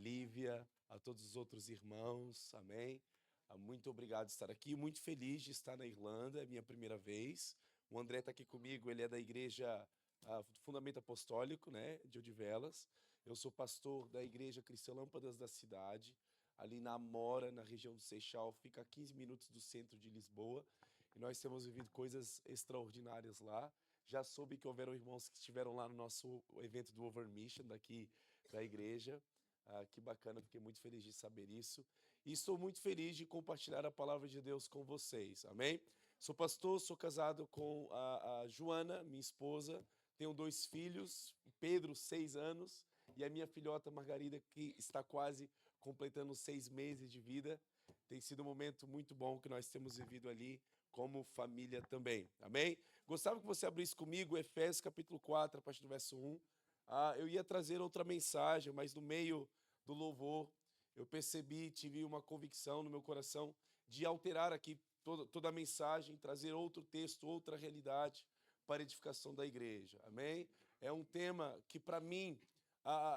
Lívia, a todos os outros irmãos, amém? Muito obrigado por estar aqui, muito feliz de estar na Irlanda, é minha primeira vez. O André está aqui comigo, ele é da igreja do Fundamento Apostólico, né, de Odivelas. Eu sou pastor da Igreja Cristã Lâmpadas da Cidade, ali na Amora, na região do Seixal, fica a 15 minutos do centro de Lisboa. E nós temos vivido coisas extraordinárias lá. Já soube que houveram irmãos que estiveram lá no nosso evento do Over Mission, daqui da igreja. Que bacana, fiquei muito feliz de saber isso. E estou muito feliz de compartilhar a palavra de Deus com vocês, amém? Sou pastor, sou casado com a Joana, minha esposa. Tenho 2 filhos, Pedro, 6 anos, e a minha filhota Margarida, que está quase completando 6 meses de vida. Tem sido um momento muito bom que nós temos vivido ali como família também, amém? Gostava que você abrisse comigo Efésios capítulo 4, a partir do verso 1. Eu ia trazer outra mensagem, mas no meio do louvor eu percebi, tive uma convicção no meu coração de alterar aqui toda a mensagem, trazer outro texto, outra realidade para a edificação da igreja, amém? É um tema que para mim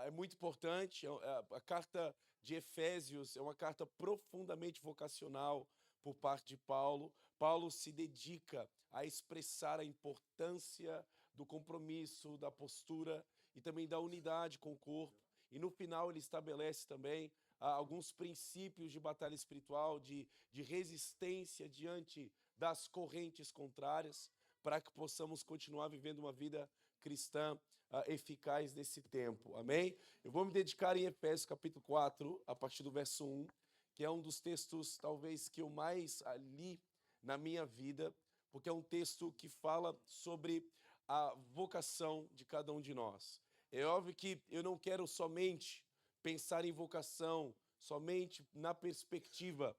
é muito importante. A carta de Efésios é uma carta profundamente vocacional por parte de Paulo. Paulo se dedica a expressar a importância do compromisso, da postura e também da unidade com o corpo. E no final ele estabelece também alguns princípios de batalha espiritual, de resistência diante das correntes contrárias, para que possamos continuar vivendo uma vida cristã eficaz nesse tempo. Amém? Eu vou me dedicar em Efésios capítulo 4, a partir do verso 1, que é um dos textos talvez que eu mais li na minha vida, porque é um texto que fala sobre a vocação de cada um de nós. É óbvio que eu não quero somente pensar em vocação, somente na perspectiva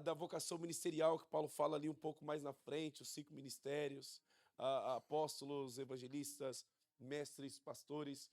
da vocação ministerial, que Paulo fala ali um pouco mais na frente, os 5 ministérios, apóstolos, evangelistas, mestres, pastores,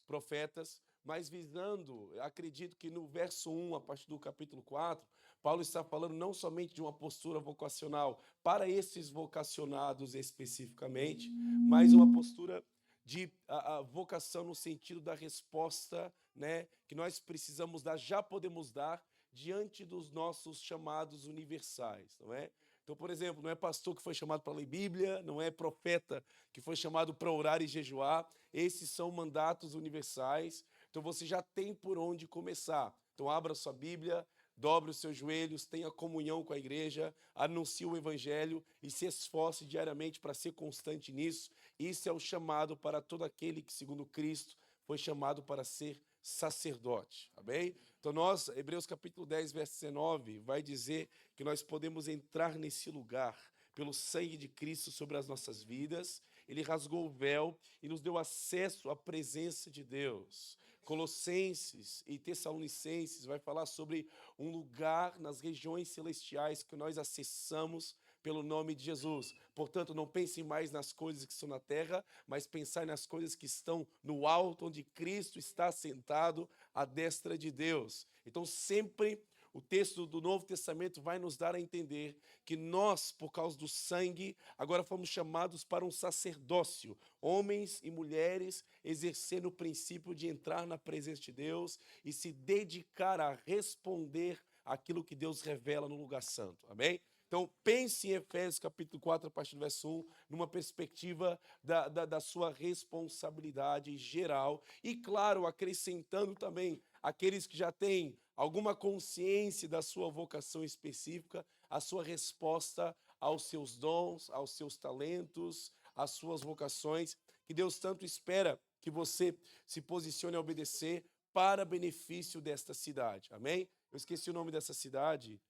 profetas, mas visando, acredito que no verso 1, a partir do capítulo 4, Paulo está falando não somente de uma postura vocacional para esses vocacionados especificamente, mas uma postura de a vocação no sentido da resposta, né, que nós precisamos dar, já podemos dar diante dos nossos chamados universais, não é? Então, por exemplo, não é pastor que foi chamado para ler Bíblia, não é profeta que foi chamado para orar e jejuar. Esses são mandatos universais. Então, você já tem por onde começar. Então, abra sua Bíblia, dobre os seus joelhos, tenha comunhão com a igreja, anuncie o evangelho e se esforce diariamente para ser constante nisso. Isso é o chamado para todo aquele que, segundo Cristo, foi chamado para ser sacerdote, amém? Então nós, Hebreus capítulo 10, verso 19, vai dizer que nós podemos entrar nesse lugar pelo sangue de Cristo sobre as nossas vidas. Ele rasgou o véu e nos deu acesso à presença de Deus. Colossenses e Tessalonicenses vai falar sobre um lugar nas regiões celestiais que nós acessamos pelo nome de Jesus. Portanto, não pensem mais nas coisas que estão na terra, mas pensai nas coisas que estão no alto, onde Cristo está sentado à destra de Deus. Então, sempre o texto do Novo Testamento vai nos dar a entender que nós, por causa do sangue, agora fomos chamados para um sacerdócio. Homens e mulheres exercendo o princípio de entrar na presença de Deus e se dedicar a responder aquilo que Deus revela no lugar santo. Amém? Então, pense em Efésios capítulo 4, a partir do verso 1, numa perspectiva da sua responsabilidade geral. E, claro, acrescentando também aqueles que já têm alguma consciência da sua vocação específica, a sua resposta aos seus dons, aos seus talentos, às suas vocações, que Deus tanto espera que você se posicione a obedecer para benefício desta cidade. Amém? Eu esqueci o nome dessa cidade.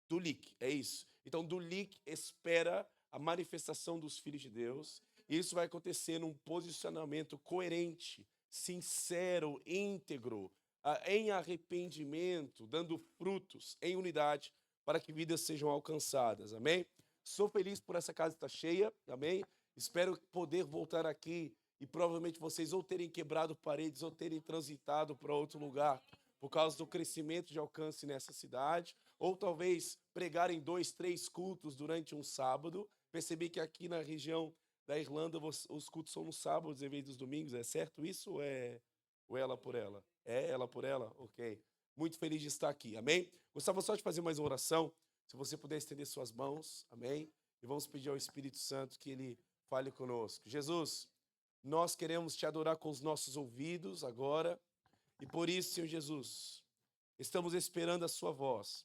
Dulique, é isso. Então, Dulique espera a manifestação dos filhos de Deus. Isso vai acontecer num posicionamento coerente, sincero, íntegro, em arrependimento, dando frutos em unidade para que vidas sejam alcançadas. Amém? Sou feliz por essa casa estar cheia. Amém? Espero poder voltar aqui e provavelmente vocês ou terem quebrado paredes ou terem transitado para outro lugar por causa do crescimento de alcance nessa cidade, ou talvez pregarem 2, 3 cultos durante um sábado. Percebi que aqui na região da Irlanda, os cultos são nos sábados em vez dos domingos, é certo isso ou é ela por ela? É ela por ela? Ok. Muito feliz de estar aqui, amém? Gostava só de fazer mais uma oração, se você puder estender suas mãos, amém? E vamos pedir ao Espírito Santo que ele fale conosco. Jesus, nós queremos te adorar com os nossos ouvidos agora, e por isso, Senhor Jesus, estamos esperando a sua voz,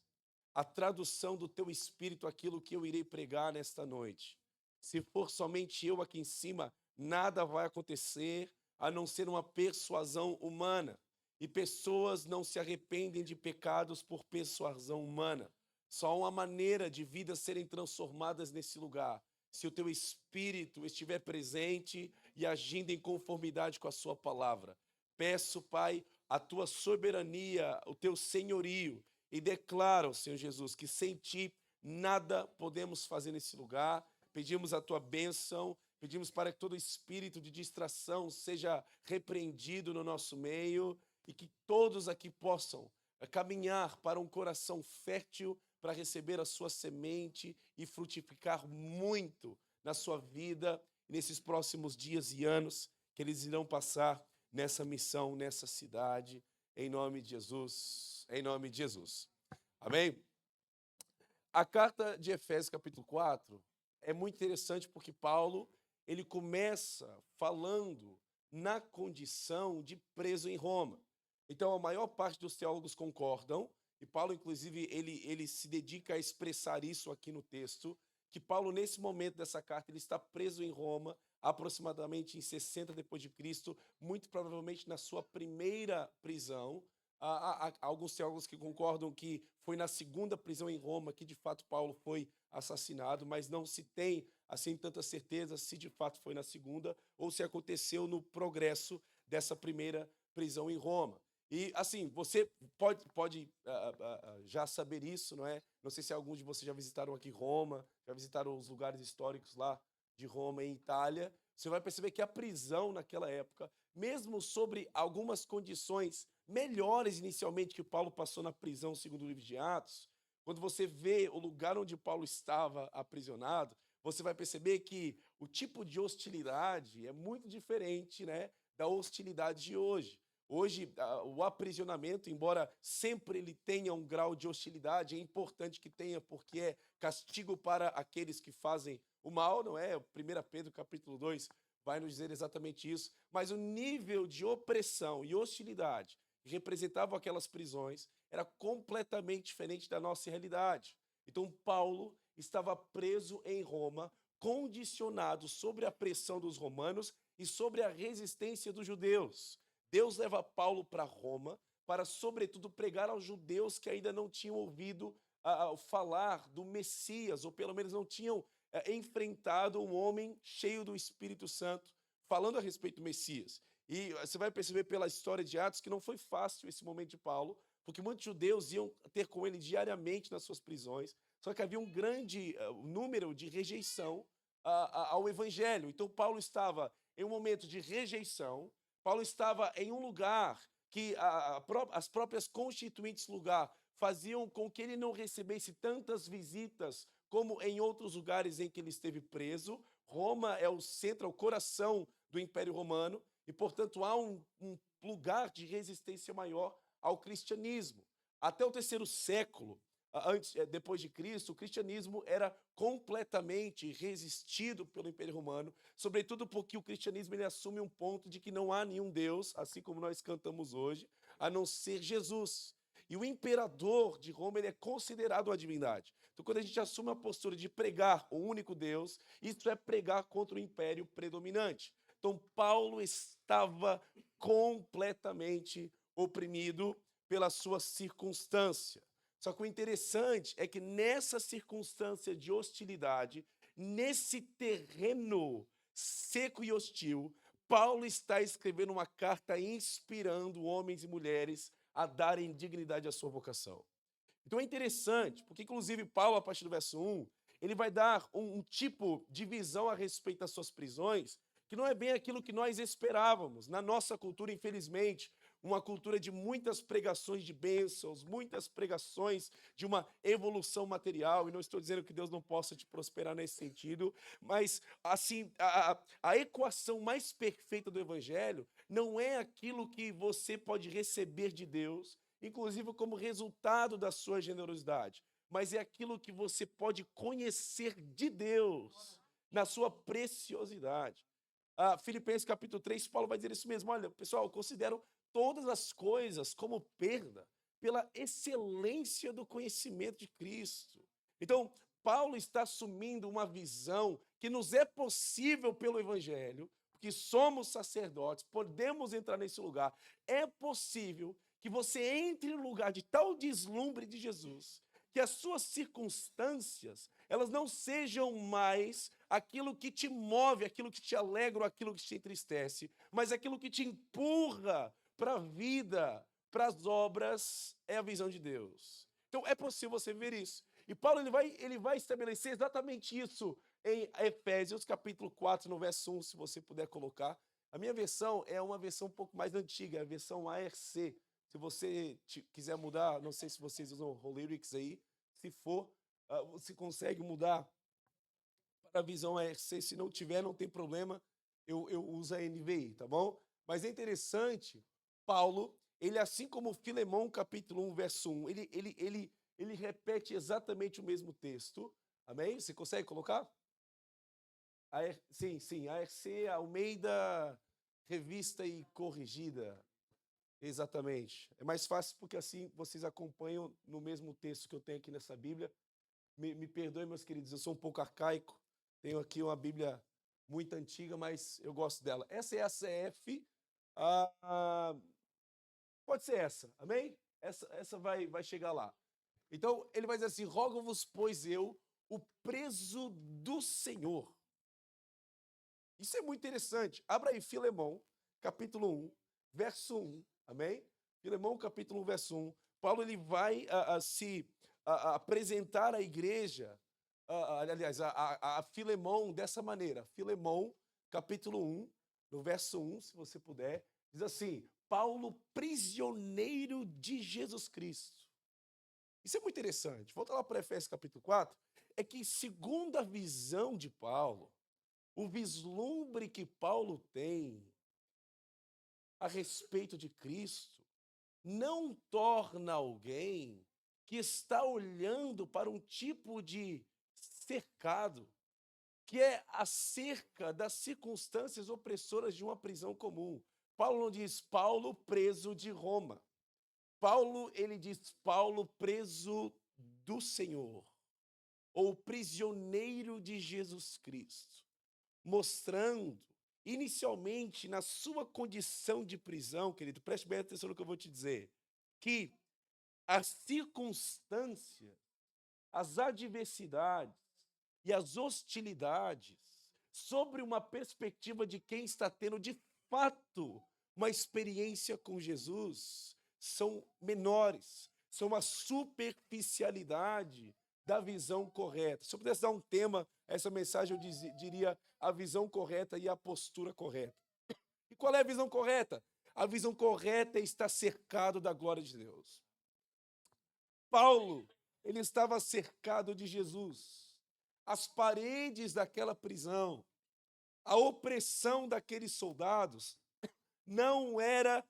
a tradução do teu Espírito, aquilo que eu irei pregar nesta noite. Se for somente eu aqui em cima, nada vai acontecer a não ser uma persuasão humana. E pessoas não se arrependem de pecados por persuasão humana. Só há uma maneira de vidas serem transformadas nesse lugar. Se o teu Espírito estiver presente e agindo em conformidade com a sua palavra. Peço, Pai, a tua soberania, o teu senhorio, e declaro, Senhor Jesus, que sem ti nada podemos fazer nesse lugar. Pedimos a tua bênção, pedimos para que todo espírito de distração seja repreendido no nosso meio e que todos aqui possam caminhar para um coração fértil para receber a sua semente e frutificar muito na sua vida nesses próximos dias e anos que eles irão passar nessa missão, nessa cidade, em nome de Jesus, em nome de Jesus. Amém? A carta de Efésios, capítulo 4, é muito interessante porque Paulo, ele começa falando na condição de preso em Roma. Então, a maior parte dos teólogos concordam, e Paulo, inclusive, ele se dedica a expressar isso aqui no texto, que Paulo, nesse momento dessa carta, ele está preso em Roma, aproximadamente em 60 depois de Cristo, muito provavelmente na sua primeira prisão. Há alguns teólogos que concordam que foi na segunda prisão em Roma que, de fato, Paulo foi assassinado, mas não se tem, assim, tanta certeza se de fato foi na segunda ou se aconteceu no progresso dessa primeira prisão em Roma. E, assim, você pode já saber isso, não é? Não sei se alguns de vocês já visitaram aqui Roma, já visitaram os lugares históricos lá de Roma e Itália. Você vai perceber que a prisão naquela época, mesmo sobre algumas condições melhores inicialmente que Paulo passou na prisão, segundo o livro de Atos, quando você vê o lugar onde Paulo estava aprisionado, você vai perceber que o tipo de hostilidade é muito diferente, né, da hostilidade de hoje. Hoje, o aprisionamento, embora sempre ele tenha um grau de hostilidade, é importante que tenha, porque é castigo para aqueles que fazem o mal, não é? 1 Pedro capítulo 2 vai nos dizer exatamente isso. Mas o nível de opressão e hostilidade que representavam aquelas prisões era completamente diferente da nossa realidade. Então, Paulo estava preso em Roma, condicionado sobre a pressão dos romanos e sobre a resistência dos judeus. Deus leva Paulo para Roma para, sobretudo, pregar aos judeus que ainda não tinham ouvido falar do Messias, ou pelo menos não tinham enfrentado um homem cheio do Espírito Santo, falando a respeito do Messias. E você vai perceber pela história de Atos que não foi fácil esse momento de Paulo, porque muitos judeus iam ter com ele diariamente nas suas prisões, só que havia um grande número de rejeição ao evangelho. Então, Paulo estava em um momento de rejeição, Paulo estava em um lugar que as próprias constituintes lugar faziam com que ele não recebesse tantas visitas como em outros lugares em que ele esteve preso. Roma é o centro, é o coração do Império Romano, e, portanto, há um lugar de resistência maior ao cristianismo. Até o terceiro século, depois de Cristo, o cristianismo era completamente resistido pelo Império Romano, sobretudo porque o cristianismo ele assume um ponto de que não há nenhum Deus, assim como nós cantamos hoje, a não ser Jesus. E o imperador de Roma ele é considerado uma divindade. Então, quando a gente assume a postura de pregar o único Deus, isso é pregar contra o império predominante. Então, Paulo estava completamente oprimido pela sua circunstância. Só que o interessante é que nessa circunstância de hostilidade, nesse terreno seco e hostil, Paulo está escrevendo uma carta inspirando homens e mulheres a darem dignidade à sua vocação. Então é interessante, porque inclusive Paulo, a partir do verso 1, ele vai dar um tipo de visão a respeito das suas prisões, que não é bem aquilo que nós esperávamos. Na nossa cultura, infelizmente, uma cultura de muitas pregações de bênçãos, muitas pregações de uma evolução material, e não estou dizendo que Deus não possa te prosperar nesse sentido, mas assim, a equação mais perfeita do evangelho não é aquilo que você pode receber de Deus, inclusive como resultado da sua generosidade, mas é aquilo que você pode conhecer de Deus na sua preciosidade. Filipenses capítulo 3, Paulo vai dizer isso mesmo. Olha, pessoal, considero todas as coisas como perda pela excelência do conhecimento de Cristo. Então, Paulo está assumindo uma visão que nos é possível pelo Evangelho, porque somos sacerdotes, podemos entrar nesse lugar. É possível que você entre no lugar de tal deslumbre de Jesus, que as suas circunstâncias, elas não sejam mais aquilo que te move, aquilo que te alegra, ou aquilo que te entristece, mas aquilo que te empurra para a vida, para as obras, é a visão de Deus. Então é possível você ver isso. E Paulo ele vai estabelecer exatamente isso em Efésios capítulo 4, no verso 1, se você puder colocar. A minha versão é uma versão um pouco mais antiga, a versão ARC. Se você quiser mudar, não sei se vocês usam o Lyrics aí, se for, você consegue mudar para a visão ARC. Se não tiver, não tem problema, eu uso a NVI, tá bom? Mas é interessante, Paulo, ele assim como Filemão, capítulo 1, verso 1, ele repete exatamente o mesmo texto, amém? Você consegue colocar? Sim, ARC, Almeida, revista e corrigida. Exatamente. É mais fácil porque assim vocês acompanham no mesmo texto que eu tenho aqui nessa Bíblia. Me perdoem, meus queridos, eu sou um pouco arcaico. Tenho aqui uma Bíblia muito antiga, mas eu gosto dela. Essa é a CF. Pode ser essa, amém? Essa vai chegar lá. Então, ele vai dizer assim: rogo-vos, pois eu, o preso do Senhor. Isso é muito interessante. Abra aí Filemão, capítulo 1, verso 1. Amém? Filemão, capítulo 1, verso 1. Paulo ele vai se apresentar à igreja, aliás, a Filemão dessa maneira. Filemão, capítulo 1, no verso 1, se você puder, diz assim: Paulo, prisioneiro de Jesus Cristo. Isso é muito interessante. Volta lá para Efésios capítulo 4. É que, segundo a visão de Paulo, o vislumbre que Paulo tem a respeito de Cristo não torna alguém que está olhando para um tipo de cercado, que é acerca das circunstâncias opressoras de uma prisão comum. Paulo não diz Paulo preso de Roma. Paulo, ele diz Paulo preso do Senhor, ou prisioneiro de Jesus Cristo, mostrando, inicialmente, na sua condição de prisão, querido, preste bem atenção no que eu vou te dizer, que as circunstâncias, as adversidades e as hostilidades, sobre uma perspectiva de quem está tendo de fato uma experiência com Jesus, são menores, são uma superficialidade da visão correta. Se eu pudesse dar um tema a essa mensagem, eu diria a visão correta e a postura correta. E qual é a visão correta? A visão correta é estar cercado da glória de Deus. Paulo, ele estava cercado de Jesus. As paredes daquela prisão, a opressão daqueles soldados, não era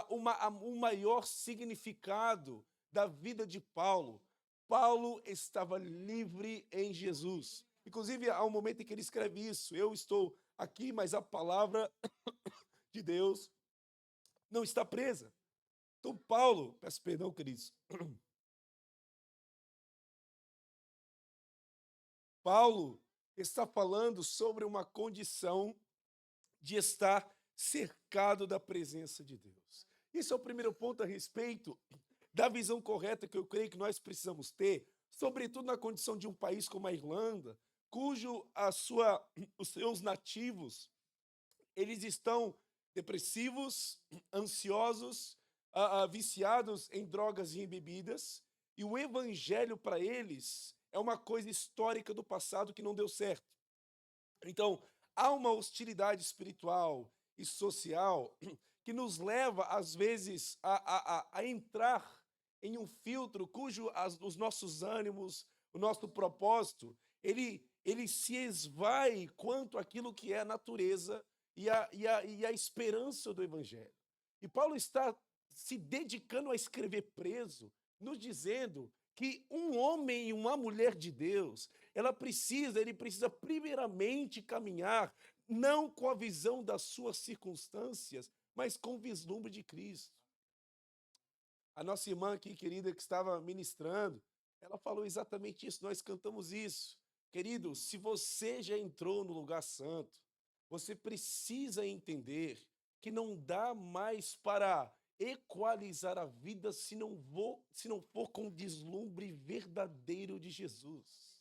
o maior significado da vida de Paulo. Paulo estava livre em Jesus. Inclusive, há um momento em que ele escreve isso: eu estou aqui, mas a palavra de Deus não está presa. Então, Paulo, peço perdão, queridos. Paulo está falando sobre uma condição de estar cercado da presença de Deus. Esse é o primeiro ponto a respeito da visão correta que eu creio que nós precisamos ter, sobretudo na condição de um país como a Irlanda, cujo os seus nativos, eles estão depressivos, ansiosos, viciados em drogas e em bebidas, e o evangelho para eles é uma coisa histórica do passado que não deu certo. Então, há uma hostilidade espiritual e social que nos leva, às vezes, a entrar em um filtro cujo os nossos ânimos, o nosso propósito, ele se esvai quanto àquilo que é a natureza e a esperança do Evangelho. E Paulo está se dedicando a escrever preso, nos dizendo que um homem e uma mulher de Deus, ele precisa primeiramente caminhar não com a visão das suas circunstâncias, mas com o vislumbre de Cristo. A nossa irmã aqui, querida, que estava ministrando, ela falou exatamente isso, nós cantamos isso. Querido, se você já entrou no lugar santo, você precisa entender que não dá mais para equalizar a vida se não for com o deslumbre verdadeiro de Jesus.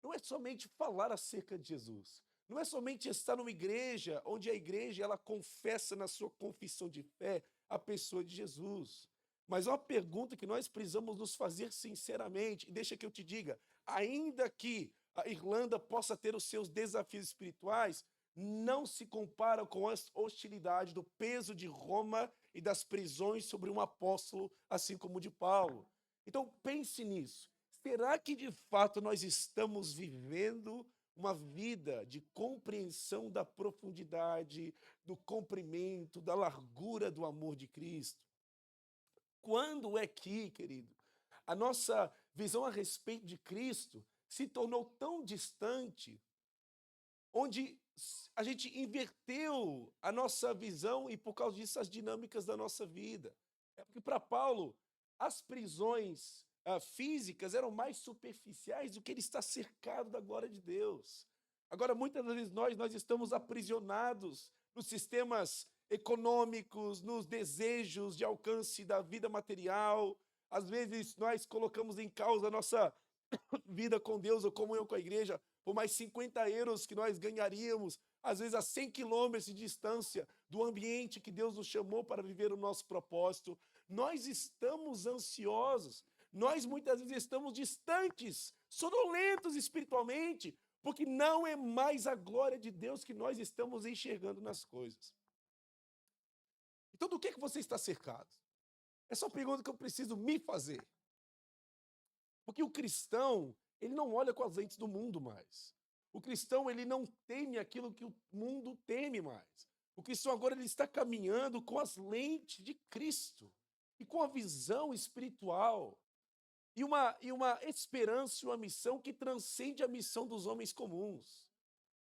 Não é somente falar acerca de Jesus. Não é somente estar numa igreja, onde a igreja ela confessa na sua confissão de fé a pessoa de Jesus. Mas é uma pergunta que nós precisamos nos fazer sinceramente. E deixa que eu te diga, ainda que a Irlanda possa ter os seus desafios espirituais, não se compara com a hostilidade do peso de Roma e das prisões sobre um apóstolo, assim como o de Paulo. Então pense nisso. Será que de fato nós estamos vivendo uma vida de compreensão da profundidade, do comprimento, da largura do amor de Cristo? Quando é que, querido, a nossa visão a respeito de Cristo se tornou tão distante, onde a gente inverteu a nossa visão e, por causa disso, as dinâmicas da nossa vida? É porque, para Paulo, as prisões físicas eram mais superficiais do que ele está cercado da glória de Deus. Agora, muitas vezes nós estamos aprisionados nos sistemas econômicos, nos desejos de alcance da vida material. Às vezes nós colocamos em causa a nossa vida com Deus ou comunhão com a igreja por mais 50 euros que nós ganharíamos, às vezes a 100 quilômetros de distância do ambiente que Deus nos chamou para viver o nosso propósito. Nós estamos ansiosos, nós muitas vezes estamos distantes, sonolentos espiritualmente, porque não é mais a glória de Deus que nós estamos enxergando nas coisas. Então, do que você está cercado? Essa é uma pergunta que eu preciso me fazer. Porque o cristão, ele não olha com as lentes do mundo mais. O cristão, ele não teme aquilo que o mundo teme mais. O cristão agora ele está caminhando com as lentes de Cristo e com a visão espiritual e uma esperança e uma missão que transcende a missão dos homens comuns.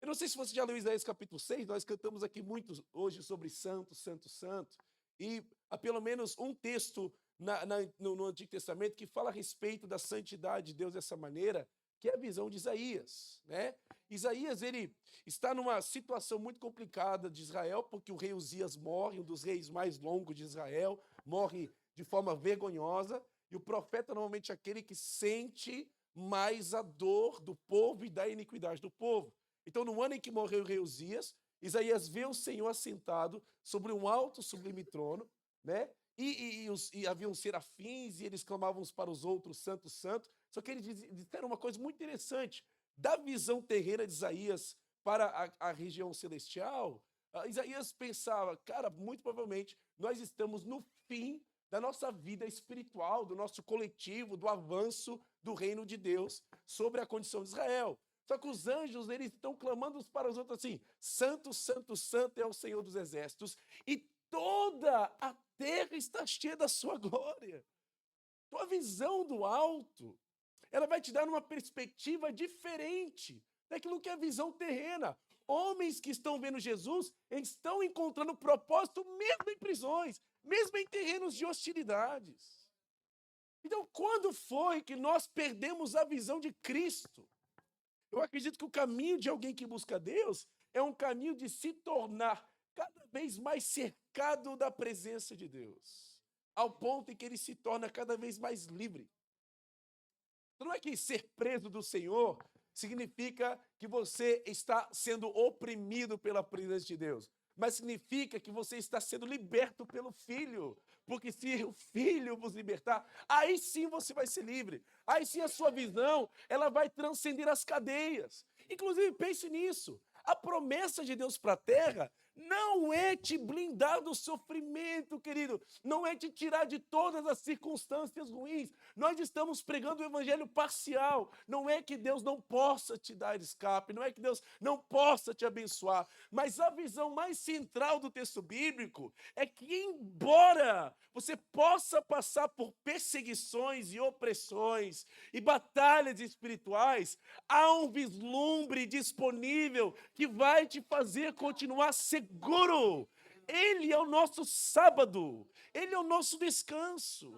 Eu não sei se você já leu Isaías capítulo 6, nós cantamos aqui muito hoje sobre santo, santo, santo, e há pelo menos um texto no Antigo Testamento que fala a respeito da santidade de Deus dessa maneira, que é a visão de Isaías, né? Isaías, ele está numa situação muito complicada de Israel, porque o rei Uzias morre, um dos reis mais longos de Israel, morre de forma vergonhosa, e o profeta normalmente é aquele que sente mais a dor do povo e da iniquidade do povo. Então, no ano em que morreu o rei Uzias, Isaías vê o Senhor assentado sobre um alto sublime trono, né? E haviam serafins, e eles clamavam uns para os outros, santo, santo. Só que eles disseram uma coisa muito interessante. Da visão terrena de Isaías para a região celestial, Isaías pensava, cara, muito provavelmente nós estamos no fim da nossa vida espiritual, do nosso coletivo, do avanço do reino de Deus sobre a condição de Israel. Só que os anjos, eles estão clamando uns para os outros assim, santo, santo, santo é o Senhor dos exércitos, e toda a terra está cheia da sua glória. Tua visão do alto, ela vai te dar uma perspectiva diferente daquilo que é a visão terrena. Homens que estão vendo Jesus, eles estão encontrando propósito mesmo em prisões, mesmo em terrenos de hostilidades. Então, quando foi que nós perdemos a visão de Cristo? Eu acredito que o caminho de alguém que busca Deus é um caminho de se tornar cada vez mais cercado da presença de Deus, ao ponto em que ele se torna cada vez mais livre. Não é que ser preso do Senhor significa que você está sendo oprimido pela presença de Deus, mas significa que você está sendo liberto pelo Filho, porque se o Filho vos libertar, aí sim você vai ser livre, aí sim a sua visão, ela vai transcender as cadeias. Inclusive, pense nisso, a promessa de Deus para a terra não é te blindar do sofrimento, querido, não é te tirar de todas as circunstâncias ruins. Nós estamos pregando o evangelho parcial. Não é que Deus não possa te dar escape, não é que Deus não possa te abençoar, mas a visão mais central do texto bíblico é que, embora você possa passar por perseguições e opressões e batalhas espirituais, há um vislumbre disponível que vai te fazer continuar seguro. Ele é o nosso sábado, ele é o nosso descanso.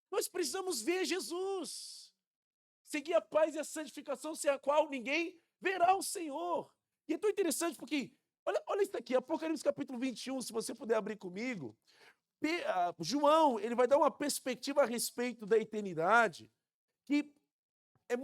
Nós precisamos ver Jesus, seguir a paz e a santificação, sem a qual ninguém verá o Senhor. E é tão interessante porque, olha isso aqui, Apocalipse capítulo 21, se você puder abrir comigo. João, ele vai dar uma perspectiva a respeito da eternidade, que é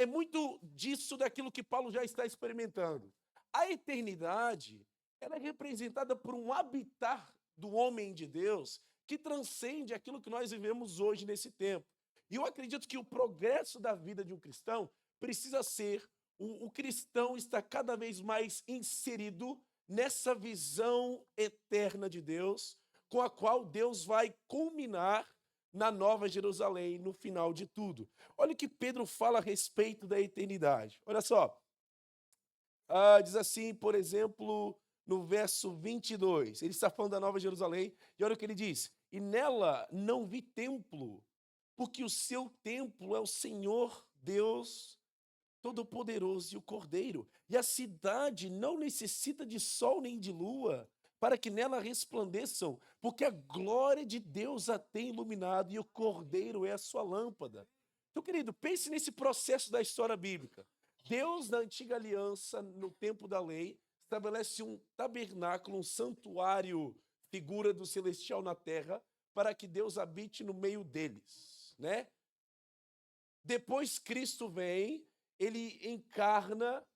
muito disso daquilo que Paulo já está experimentando. A eternidade, ela é representada por um habitar do homem de Deus que transcende aquilo que nós vivemos hoje nesse tempo. E eu acredito que o progresso da vida de um cristão precisa ser o cristão está cada vez mais inserido nessa visão eterna de Deus, com a qual Deus vai culminar na Nova Jerusalém, no final de tudo. Olha o que Pedro fala a respeito da eternidade. Olha só. Diz assim, por exemplo, no verso 22. Ele está falando da Nova Jerusalém, e olha o que ele diz. E nela não vi templo, porque o seu templo é o Senhor Deus Todo-Poderoso e o Cordeiro. E a cidade não necessita de sol nem de lua, para que nela resplandeçam, porque a glória de Deus a tem iluminado e o Cordeiro é a sua lâmpada. Então, querido, pense nesse processo da história bíblica. Deus, na antiga aliança, no tempo da lei, estabelece um tabernáculo, um santuário, figura do celestial na terra, para que Deus habite no meio deles, né? Depois Cristo vem, ele encarna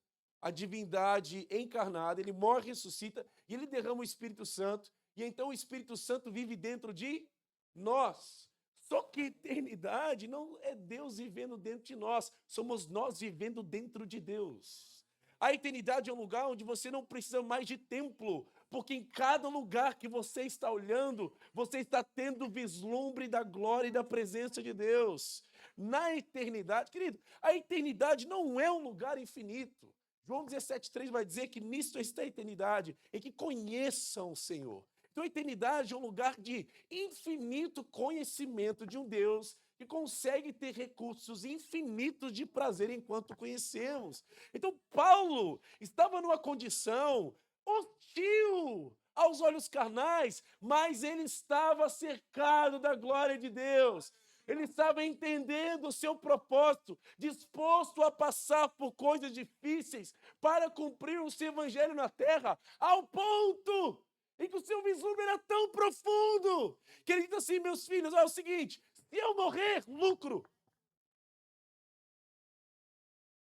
a divindade encarnada, ele morre, ressuscita, e ele derrama o Espírito Santo, e então o Espírito Santo vive dentro de nós. Só que eternidade não é Deus vivendo dentro de nós, somos nós vivendo dentro de Deus. A eternidade é um lugar onde você não precisa mais de templo, porque em cada lugar que você está olhando, você está tendo vislumbre da glória e da presença de Deus. Na eternidade, querido, a eternidade não é um lugar infinito. João 17,3 vai dizer que nisto está a eternidade, em que conheçam o Senhor. Então a eternidade é um lugar de infinito conhecimento de um Deus que consegue ter recursos infinitos de prazer enquanto conhecemos. Então Paulo estava numa condição hostil aos olhos carnais, mas ele estava cercado da glória de Deus. Ele estava entendendo o seu propósito, disposto a passar por coisas difíceis para cumprir o seu evangelho na terra, ao ponto em que o seu vislumbre era tão profundo, que ele disse assim, meus filhos, é o seguinte, se eu morrer, lucro.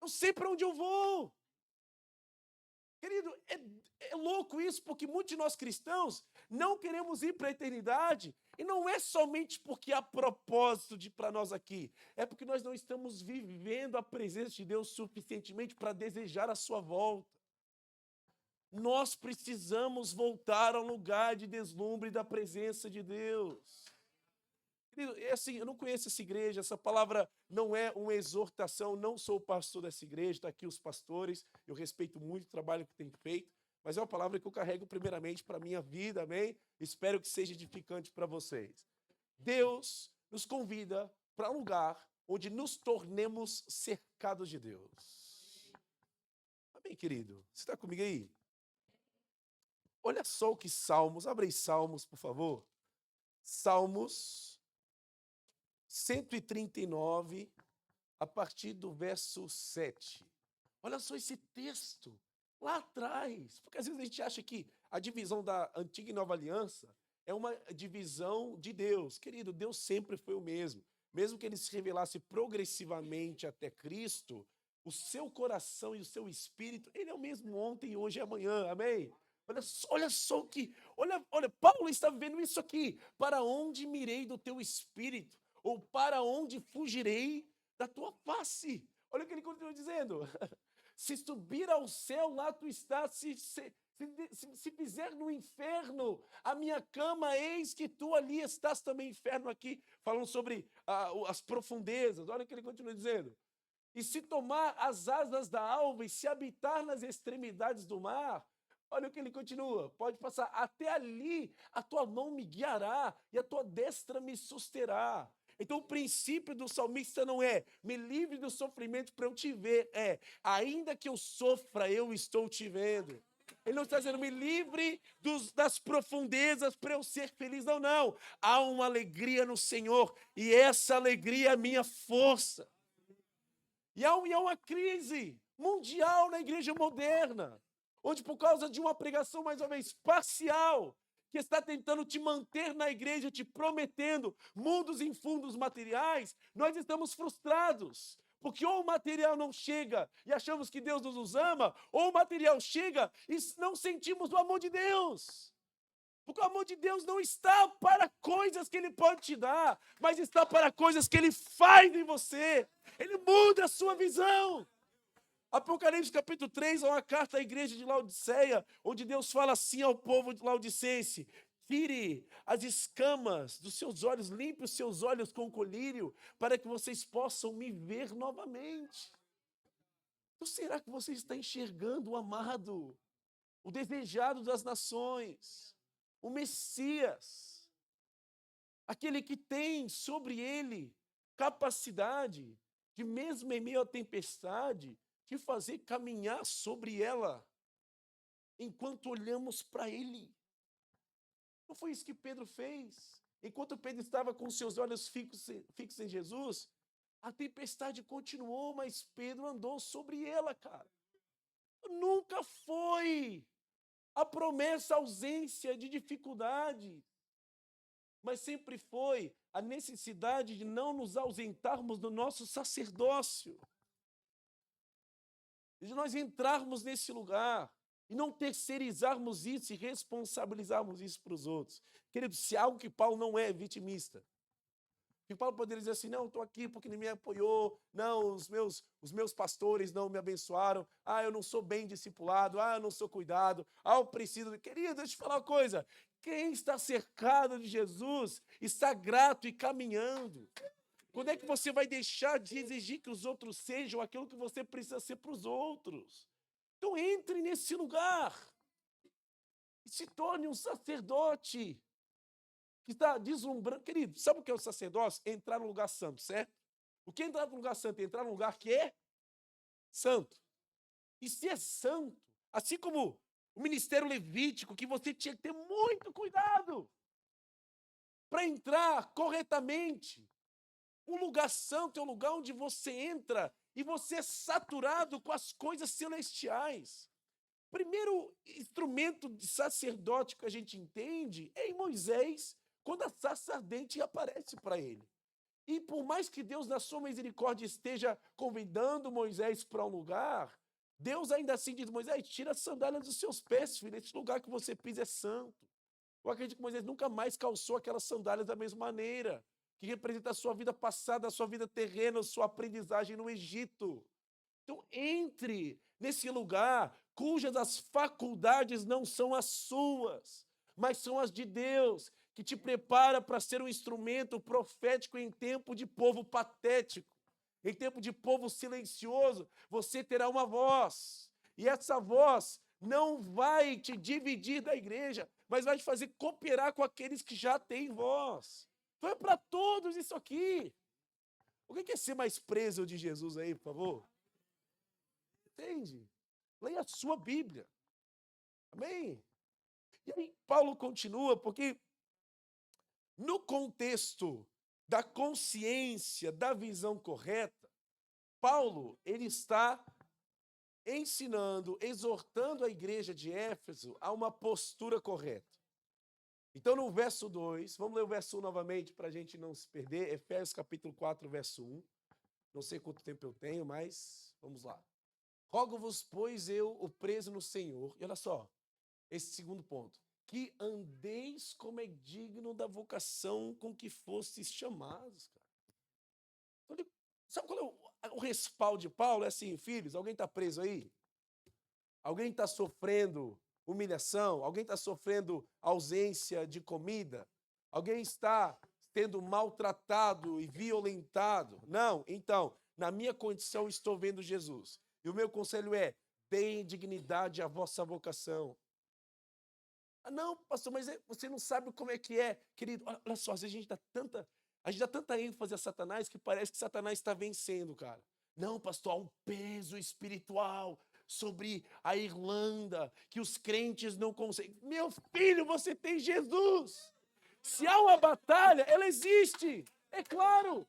Eu sei para onde eu vou. Querido, é louco isso, porque muitos de nós cristãos não queremos ir para a eternidade, e não é somente porque há propósito para nós aqui, é porque nós não estamos vivendo a presença de Deus suficientemente para desejar a sua volta. Nós precisamos voltar ao lugar de deslumbre da presença de Deus. Querido, é assim, eu não conheço essa igreja, essa palavra não é uma exortação, não sou o pastor dessa igreja, está aqui os pastores, eu respeito muito o trabalho que tem feito, mas é uma palavra que eu carrego primeiramente para a minha vida, amém? Espero que seja edificante para vocês. Deus nos convida para um lugar onde nos tornemos cercados de Deus. Amém, querido? Você está comigo aí? Olha só o que Salmos, abre aí Salmos, por favor. Salmos 139, a partir do verso 7. Olha só esse texto, lá atrás. Porque às vezes a gente acha que a divisão da antiga e nova aliança é uma divisão de Deus. Querido, Deus sempre foi o mesmo. Mesmo que ele se revelasse progressivamente até Cristo, o seu coração e o seu espírito, ele é o mesmo ontem, hoje e amanhã. Amém? Olha só o que. Olha, Paulo está vendo isso aqui. Para onde mirei do teu espírito? Ou para onde fugirei da tua face? Olha o que ele continua dizendo. Se subir ao céu, lá tu estás. Se Se fizer no inferno a minha cama, eis que tu ali estás também, inferno aqui, falando sobre as profundezas. Olha o que ele continua dizendo. E se tomar as asas da alva e se habitar nas extremidades do mar, olha o que ele continua, pode passar, até ali a tua mão me guiará e a tua destra me susterá. Então o princípio do salmista não é me livre do sofrimento para eu te ver, ainda que eu sofra, eu estou te vendo. Ele não está dizendo me livre das profundezas para eu ser feliz, não, não. Há uma alegria no Senhor e essa alegria é a minha força. E há uma crise mundial na igreja moderna, onde por causa de uma pregação mais ou menos parcial, que está tentando te manter na igreja, te prometendo mundos em fundos materiais, nós estamos frustrados. Porque ou o material não chega e achamos que Deus nos ama, ou o material chega e não sentimos o amor de Deus. Porque o amor de Deus não está para coisas que Ele pode te dar, mas está para coisas que Ele faz em você. Ele muda a sua visão. Apocalipse capítulo 3 é uma carta à igreja de Laodiceia, onde Deus fala assim ao povo de laodicense: tire as escamas dos seus olhos, limpe os seus olhos com colírio, para que vocês possam me ver novamente. Então será que você está enxergando o amado, o desejado das nações, o Messias, aquele que tem sobre ele capacidade de, mesmo em meio à tempestade, de fazer caminhar sobre ela, enquanto olhamos para ele? Não foi isso que Pedro fez? Enquanto Pedro estava com seus olhos fixos em Jesus, a tempestade continuou, mas Pedro andou sobre ela, cara. Nunca foi a promessa, a ausência de dificuldade, mas sempre foi a necessidade de não nos ausentarmos do nosso sacerdócio, de nós entrarmos nesse lugar e não terceirizarmos isso e responsabilizarmos isso para os outros. Querido, se algo que Paulo não é vitimista, que Paulo poderia dizer assim: não, estou aqui porque ninguém me apoiou, não, os meus pastores não me abençoaram, eu não sou bem discipulado, eu não sou cuidado, eu preciso. Querido, deixa eu te falar uma coisa: quem está cercado de Jesus está grato e caminhando. Quando é que você vai deixar de exigir que os outros sejam aquilo que você precisa ser para os outros? Então entre nesse lugar e se torne um sacerdote que está deslumbrando. Querido, sabe o que é o sacerdócio? Entrar no lugar santo, certo? O que é entrar no lugar santo? Entrar no lugar que é santo. E se é santo, assim como o ministério levítico, que você tinha que ter muito cuidado para entrar corretamente. Um lugar santo é um lugar onde você entra e você é saturado com as coisas celestiais. Primeiro instrumento de sacerdote que a gente entende é em Moisés, quando a sarça ardente aparece para ele. E por mais que Deus, na sua misericórdia, esteja convidando Moisés para um lugar, Deus ainda assim diz: Moisés, tira as sandálias dos seus pés, filho, esse lugar que você pisa é santo. Eu acredito que Moisés nunca mais calçou aquelas sandálias da mesma maneira, que representa a sua vida passada, a sua vida terrena, a sua aprendizagem no Egito. Então, entre nesse lugar cujas as faculdades não são as suas, mas são as de Deus, que te prepara para ser um instrumento profético em tempo de povo patético, em tempo de povo silencioso. Você terá uma voz, e essa voz não vai te dividir da igreja, mas vai te fazer cooperar com aqueles que já têm voz. Então é para todos isso aqui. O que é ser mais preso de Jesus aí, por favor? Entende? Leia a sua Bíblia. Amém? E aí Paulo continua, porque no contexto da consciência, da visão correta, Paulo, ele está ensinando, exortando a igreja de Éfeso a uma postura correta. Então, no verso 2, vamos ler o verso 1 novamente para a gente não se perder. Efésios capítulo 4, verso 1. Não sei quanto tempo eu tenho, mas vamos lá. Rogo-vos, pois eu, o preso no Senhor, e olha só, esse segundo ponto, que andeis como é digno da vocação com que fostes chamados, cara. Então, sabe qual é o respaldo de Paulo? É assim: filhos, alguém está preso aí? Alguém está sofrendo humilhação? Alguém está sofrendo ausência de comida? Alguém está sendo maltratado e violentado? Não? Então, na minha condição, estou vendo Jesus. E o meu conselho é: deem dignidade à vossa vocação. Ah, não, pastor, mas você não sabe como é que é. Querido, olha só, às vezes a gente dá tanta ênfase a Satanás que parece que Satanás está vencendo, cara. Não, pastor, há um peso espiritual sobre a Irlanda que os crentes não conseguem. Meu filho, você tem Jesus. Se há uma batalha, ela existe, é claro.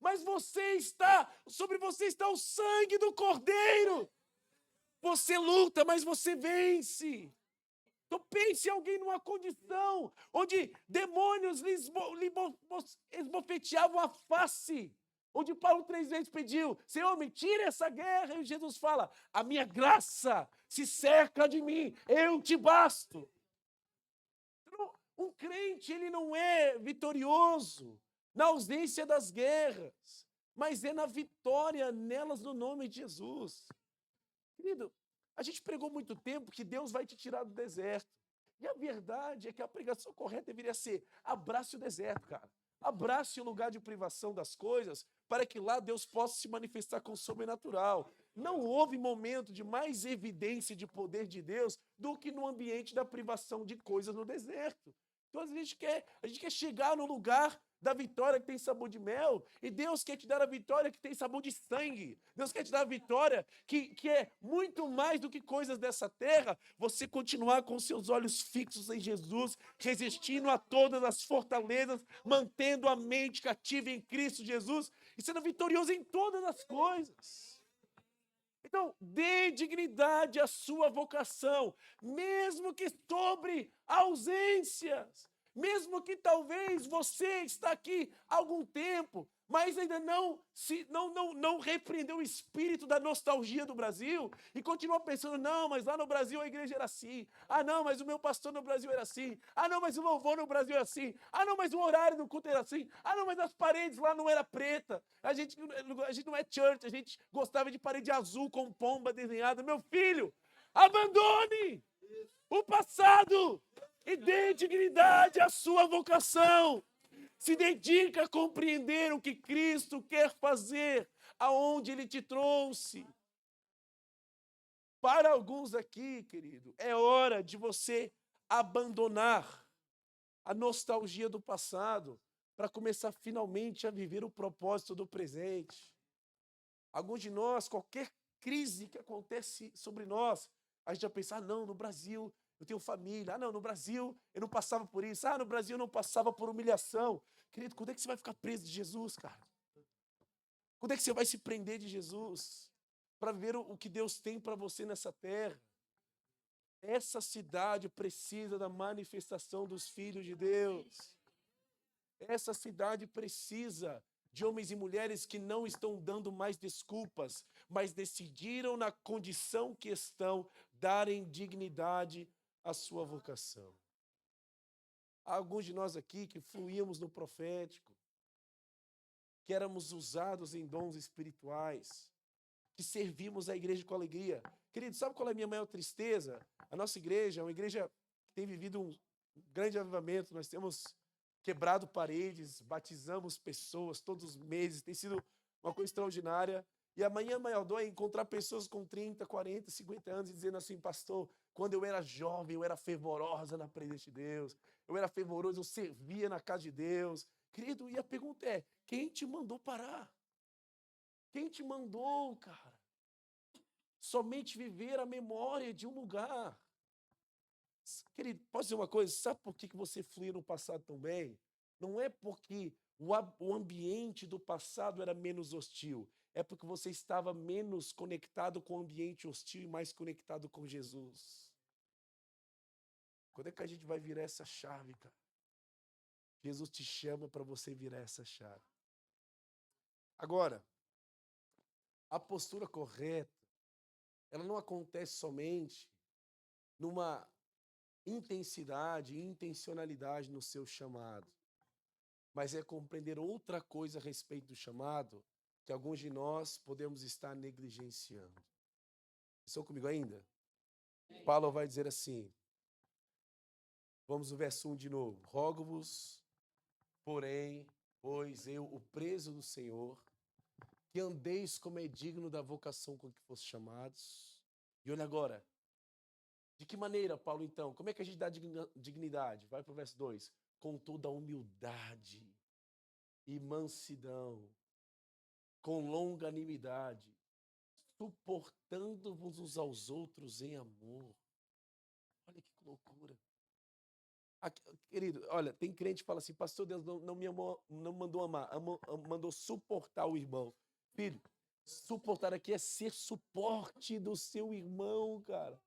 Mas sobre você está o sangue do Cordeiro. Você luta, mas você vence. Então pense em alguém numa condição onde demônios lhe esbofeteavam a face. Onde Paulo 3 vezes pediu: Senhor, me tire essa guerra. E Jesus fala: a minha graça se cerca de mim, eu te basto. Então, um crente, ele não é vitorioso na ausência das guerras, mas é na vitória nelas no nome de Jesus. Querido, a gente pregou muito tempo que Deus vai te tirar do deserto. E a verdade é que a pregação correta deveria ser: abrace o deserto, cara. Abrace o lugar de privação das coisas, para que lá Deus possa se manifestar com o sobrenatural. Não houve momento de mais evidência de poder de Deus do que no ambiente da privação de coisas no deserto. Então a gente quer chegar no lugar da vitória que tem sabor de mel, e Deus quer te dar a vitória que tem sabor de sangue. Deus quer te dar a vitória que é muito mais do que coisas dessa terra. Você continuar com seus olhos fixos em Jesus, resistindo a todas as fortalezas, mantendo a mente cativa em Cristo Jesus e sendo vitorioso em todas as coisas. Então, dê dignidade à sua vocação, mesmo que sobre ausências. Mesmo que talvez você está aqui há algum tempo, mas ainda não repreendeu o espírito da nostalgia do Brasil e continua pensando: não, mas lá no Brasil a igreja era assim. Ah, não, mas o meu pastor no Brasil era assim. Ah, não, mas o louvor no Brasil era assim. Ah, não, mas o horário do culto era assim. Ah, não, mas as paredes lá não era preta. A gente não é church, a gente gostava de parede azul com pomba desenhada. Meu filho, abandone o passado e dê dignidade à sua vocação. Se dedica a compreender o que Cristo quer fazer, aonde Ele te trouxe. Para alguns aqui, querido, é hora de você abandonar a nostalgia do passado para começar finalmente a viver o propósito do presente. Alguns de nós, qualquer crise que acontece sobre nós, a gente já pensa: ah, não, no Brasil eu tenho família. Ah, não, no Brasil eu não passava por isso. Ah, no Brasil eu não passava por humilhação. Querido, quando é que você vai ficar preso de Jesus, cara? Quando é que você vai se prender de Jesus para ver o que Deus tem para você nessa terra? Essa cidade precisa da manifestação dos filhos de Deus. Essa cidade precisa de homens e mulheres que não estão dando mais desculpas, mas decidiram, na condição que estão, darem dignidade à sua vocação. Há alguns de nós aqui que fluíamos no profético, que éramos usados em dons espirituais, que servimos a igreja com alegria. Querido, sabe qual é a minha maior tristeza? A nossa igreja é uma igreja que tem vivido um grande avivamento. Nós temos quebrado paredes, batizamos pessoas todos os meses, tem sido uma coisa extraordinária. E a minha maior dor é encontrar pessoas com 30, 40, 50 anos e dizendo assim: pastor, quando eu era jovem, eu era fervorosa na presença de Deus, eu era fervoroso, eu servia na casa de Deus. Querido, e a pergunta é: quem te mandou parar? Quem te mandou, cara? Somente viver a memória de um lugar. Querido, posso dizer uma coisa? Sabe por que você fluía no passado tão bem? Não é porque o ambiente do passado era menos hostil. É porque você estava menos conectado com o ambiente hostil e mais conectado com Jesus. Quando é que a gente vai virar essa chave, cara? Jesus te chama para você virar essa chave. Agora, a postura correta, ela não acontece somente numa intensidade e intencionalidade no seu chamado, mas é compreender outra coisa a respeito do chamado que alguns de nós podemos estar negligenciando. Estão comigo ainda? Paulo vai dizer assim, vamos no verso 1 de novo. Rogo-vos, porém, pois eu, o preso do Senhor, que andeis como é digno da vocação com que foste chamados. E olha agora, de que maneira, Paulo, então? Como é que a gente dá dignidade? Vai para o verso 2. Com toda a humildade e mansidão, com longanimidade, suportando-vos uns aos outros em amor. Olha que loucura. Querido, olha, tem crente que fala assim, pastor, Deus não me amou, não mandou amar, mandou suportar o irmão. Filho, suportar aqui é ser suporte do seu irmão, cara.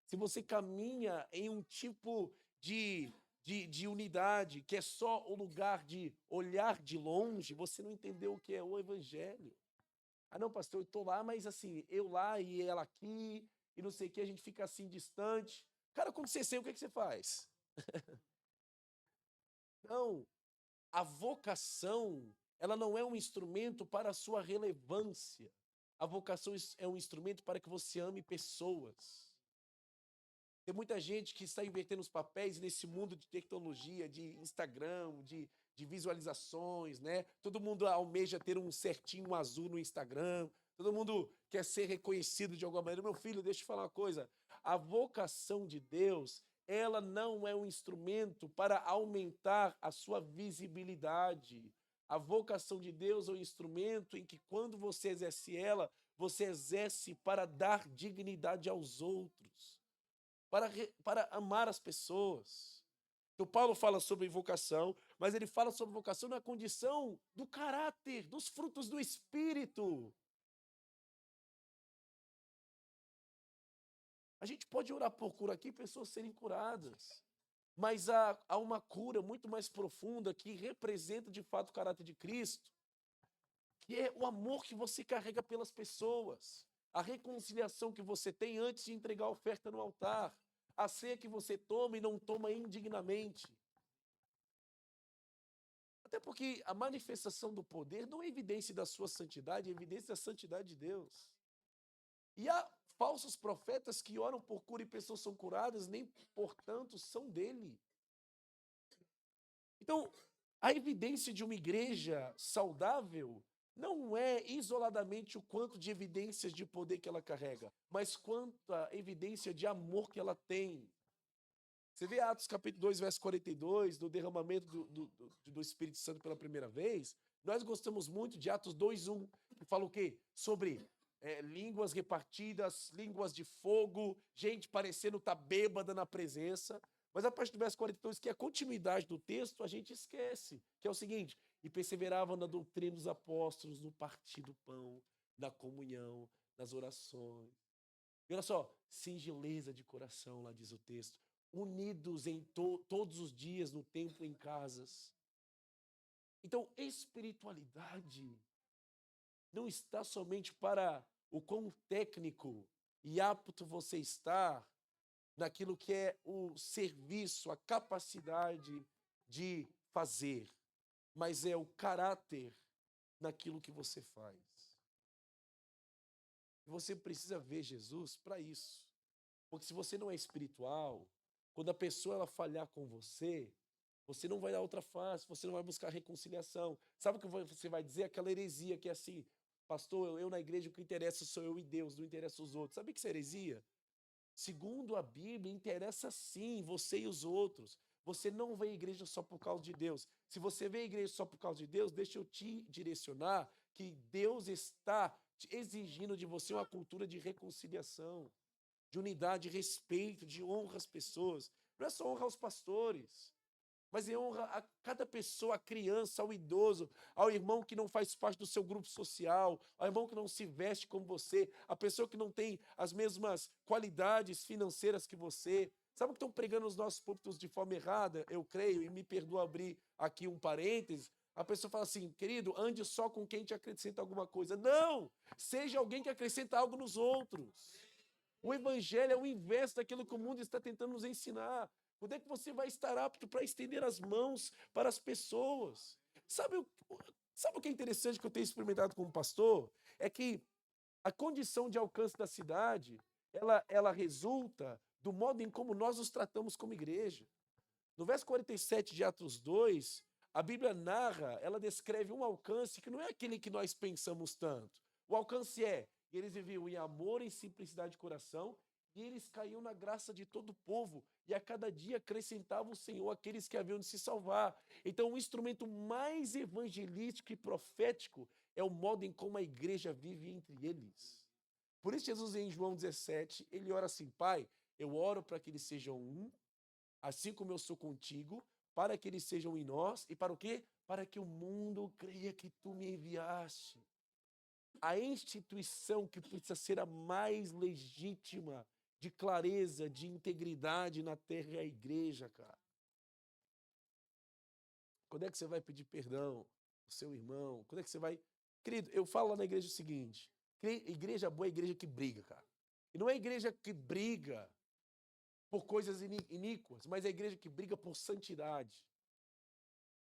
Se você caminha em um tipo de unidade, que é só o lugar de olhar de longe, você não entendeu o que é o evangelho. Ah, não, pastor, eu estou lá, mas assim, eu lá e ela aqui, e não sei o que, a gente fica assim distante. Cara, quando você sente, o que você faz? Não, a vocação, ela não é um instrumento para a sua relevância. A vocação é um instrumento para que você ame pessoas. Tem muita gente que está invertendo os papéis nesse mundo de tecnologia, de Instagram, de visualizações, né? Todo mundo almeja ter um certinho azul no Instagram, todo mundo quer ser reconhecido de alguma maneira. Meu filho, deixa eu te falar uma coisa. A vocação de Deus, ela não é um instrumento para aumentar a sua visibilidade. A vocação de Deus é um instrumento em que, quando você exerce ela, você exerce para dar dignidade aos outros, para amar as pessoas. Então, Paulo fala sobre vocação, mas ele fala sobre vocação na condição do caráter, dos frutos do Espírito. A gente pode orar por cura aqui, pessoas serem curadas, mas há uma cura muito mais profunda que representa de fato o caráter de Cristo, que é o amor que você carrega pelas pessoas, a reconciliação que você tem antes de entregar a oferta no altar, a ceia que você toma e não toma indignamente. Até porque a manifestação do poder não é evidência da sua santidade, é evidência da santidade de Deus. E há falsos profetas que oram por cura e pessoas são curadas, nem portanto são dele. Então, a evidência de uma igreja saudável não é isoladamente o quanto de evidências de poder que ela carrega, mas quanta evidência de amor que ela tem. Você vê Atos capítulo 2, verso 42, do derramamento do Espírito Santo pela primeira vez. Nós gostamos muito de Atos 2:1, que fala o quê? Sobre línguas repartidas, línguas de fogo, gente parecendo estar bêbada na presença. Mas a partir do verso 42, que é a continuidade do texto, a gente esquece, que é o seguinte: e perseveravam na doutrina dos apóstolos, no partir do pão, na comunhão, nas orações. E olha só, singeleza de coração, lá diz o texto, unidos em todos os dias no templo, em casas. Então, espiritualidade não está somente para o quão técnico e apto você está naquilo que é o serviço, a capacidade de fazer, mas é o caráter naquilo que você faz. Você precisa ver Jesus para isso. Porque se você não é espiritual, quando a pessoa ela falhar com você, você não vai dar outra face, você não vai buscar reconciliação. Sabe o que você vai dizer? Aquela heresia que é assim, pastor, eu na igreja o que interessa sou eu e Deus, não interessa os outros. Sabe o que é heresia? Segundo a Bíblia, interessa sim você e os outros. Você não vem à igreja só por causa de Deus. Se você vem à igreja só por causa de Deus, deixa eu te direcionar que Deus está exigindo de você uma cultura de reconciliação, de unidade, de respeito, de honra às pessoas. Não é só honra aos pastores, mas é honra a cada pessoa, a criança, ao idoso, ao irmão que não faz parte do seu grupo social, ao irmão que não se veste como você, a pessoa que não tem as mesmas qualidades financeiras que você. Sabe o que estão pregando os nossos púlpitos de forma errada? Eu creio, e me perdoa abrir aqui um parênteses. A pessoa fala assim, querido, ande só com quem te acrescenta alguma coisa. Não! Seja alguém que acrescenta algo nos outros. O evangelho é o inverso daquilo que o mundo está tentando nos ensinar. Quando é que você vai estar apto para estender as mãos para as pessoas? Sabe o que é interessante que eu tenho experimentado como pastor? É que a condição de alcance da cidade, ela resulta do modo em como nós nos tratamos como igreja. No verso 47 de Atos 2, a Bíblia narra, ela descreve um alcance que não é aquele que nós pensamos tanto. O alcance é, eles viviam em amor, em simplicidade de coração, e eles caíam na graça de todo o povo, e a cada dia acrescentava o Senhor aqueles que haviam de se salvar. Então, o instrumento mais evangelístico e profético é o modo em como a igreja vive entre eles. Por isso, Jesus, em João 17, ele ora assim: Pai, eu oro para que eles sejam um, assim como eu sou contigo, para que eles sejam em nós, e para o quê? Para que o mundo creia que tu me enviaste. A instituição que precisa ser a mais legítima, de clareza, de integridade na terra é a igreja, cara. Quando é que você vai pedir perdão ao seu irmão? Quando é que você vai... Querido, eu falo lá na igreja o seguinte: igreja boa é igreja que briga, cara. E não é igreja que briga por coisas iníquas, mas é a igreja que briga por santidade.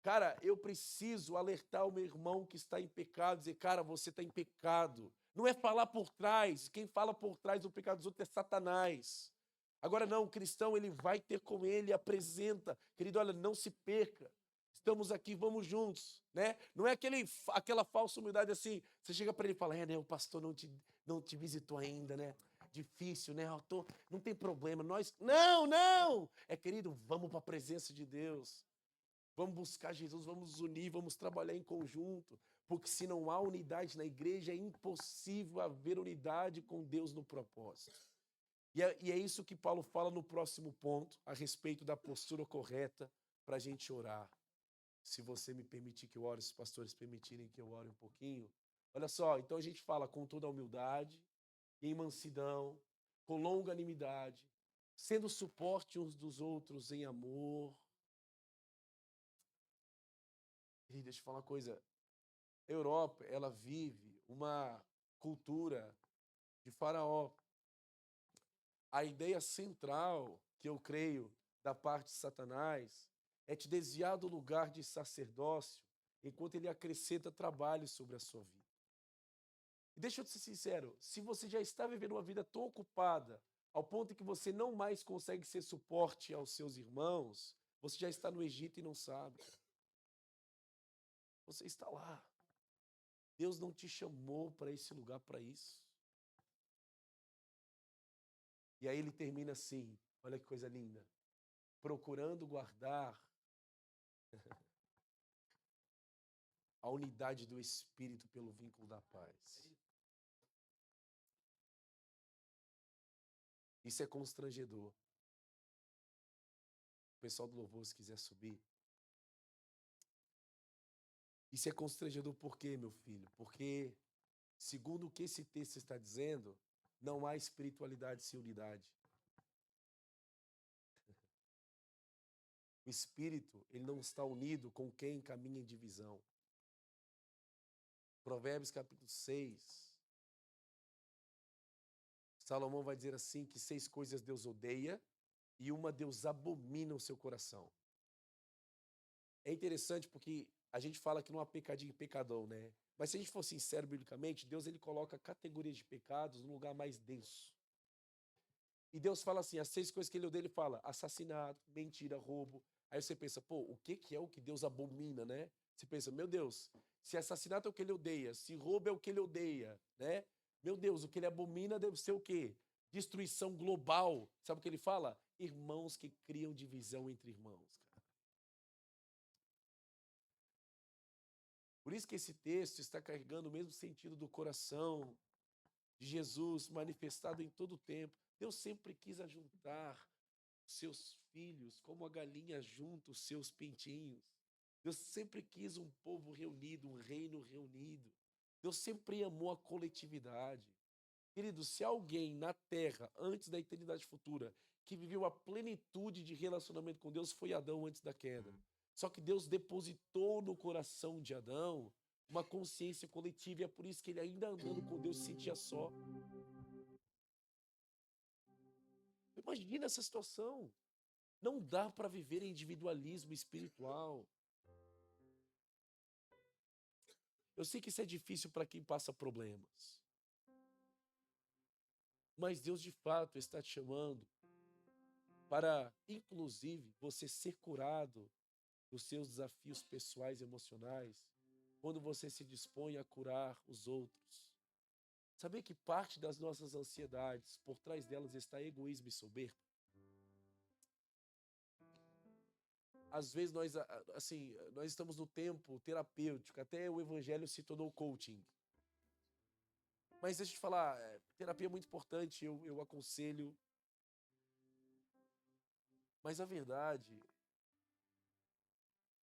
Cara, eu preciso alertar o meu irmão que está em pecado, dizer, cara, você está em pecado. Não é falar por trás, quem fala por trás do pecado dos outros é Satanás. Agora não, o cristão, ele vai ter com ele, apresenta. Querido, olha, não se perca. Estamos aqui, vamos juntos, né? Não é aquela falsa humildade assim, você chega para ele e fala, né, o pastor não te visitou ainda, né? Difícil, né? Não tem problema, nós... Não! É, querido, vamos para a presença de Deus. Vamos buscar Jesus, vamos nos unir, vamos trabalhar em conjunto, porque se não há unidade na igreja, é impossível haver unidade com Deus no propósito. E é isso que Paulo fala no próximo ponto, a respeito da postura correta para a gente orar. Se você me permitir que eu ore, se os pastores permitirem que eu ore um pouquinho. Olha só, então a gente fala com toda a humildade, em mansidão, com longanimidade, sendo suporte uns dos outros em amor. E deixa eu falar uma coisa. A Europa, ela vive uma cultura de faraó. A ideia central, que eu creio, da parte de Satanás, é te desviar do lugar de sacerdócio, enquanto ele acrescenta trabalho sobre a sua vida. E deixa eu ser sincero, se você já está vivendo uma vida tão ocupada, ao ponto que você não mais consegue ser suporte aos seus irmãos, você já está no Egito e não sabe. Você está lá. Deus não te chamou para esse lugar para isso. E aí ele termina assim, olha que coisa linda. Procurando guardar a unidade do Espírito pelo vínculo da paz. Isso é constrangedor. O pessoal do louvor, se quiser subir. Isso é constrangedor por quê, meu filho? Porque, segundo o que esse texto está dizendo, não há espiritualidade sem unidade. O Espírito, ele não está unido com quem caminha em divisão. Provérbios capítulo 6. Salomão vai dizer assim que 6 coisas Deus odeia e uma Deus abomina o seu coração. É interessante porque a gente fala que não há pecadinho e pecadão, né? Mas se a gente for sincero biblicamente, Deus ele coloca categorias de pecados no lugar mais denso. E Deus fala assim, as 6 coisas que ele odeia, ele fala assassinato, mentira, roubo. Aí você pensa, pô, o que é o que Deus abomina, né? Você pensa, meu Deus, se assassinato é o que ele odeia, se roubo é o que ele odeia, né? Meu Deus, o que ele abomina deve ser o quê? Destruição global. Sabe o que ele fala? Irmãos que criam divisão entre irmãos, cara. Por isso que esse texto está carregando o mesmo sentido do coração de Jesus manifestado em todo o tempo. Deus sempre quis ajuntar seus filhos, como a galinha junta os seus pintinhos. Deus sempre quis um povo reunido, um reino reunido. Deus sempre amou a coletividade. Querido, se alguém na terra, antes da eternidade futura, que viveu a plenitude de relacionamento com Deus, foi Adão antes da queda. Só que Deus depositou no coração de Adão uma consciência coletiva, e é por isso que ele, ainda andando com Deus, se sentia só. Imagina essa situação. Não dá para viver em individualismo espiritual. Eu sei que isso é difícil para quem passa problemas. Mas Deus de fato está te chamando para, inclusive, você ser curado dos seus desafios pessoais e emocionais, quando você se dispõe a curar os outros. Saber que parte das nossas ansiedades, por trás delas está egoísmo e soberba. Às vezes nós estamos no tempo terapêutico, até o evangelho se tornou coaching. Mas deixa eu te falar, terapia é muito importante, eu aconselho. Mas a verdade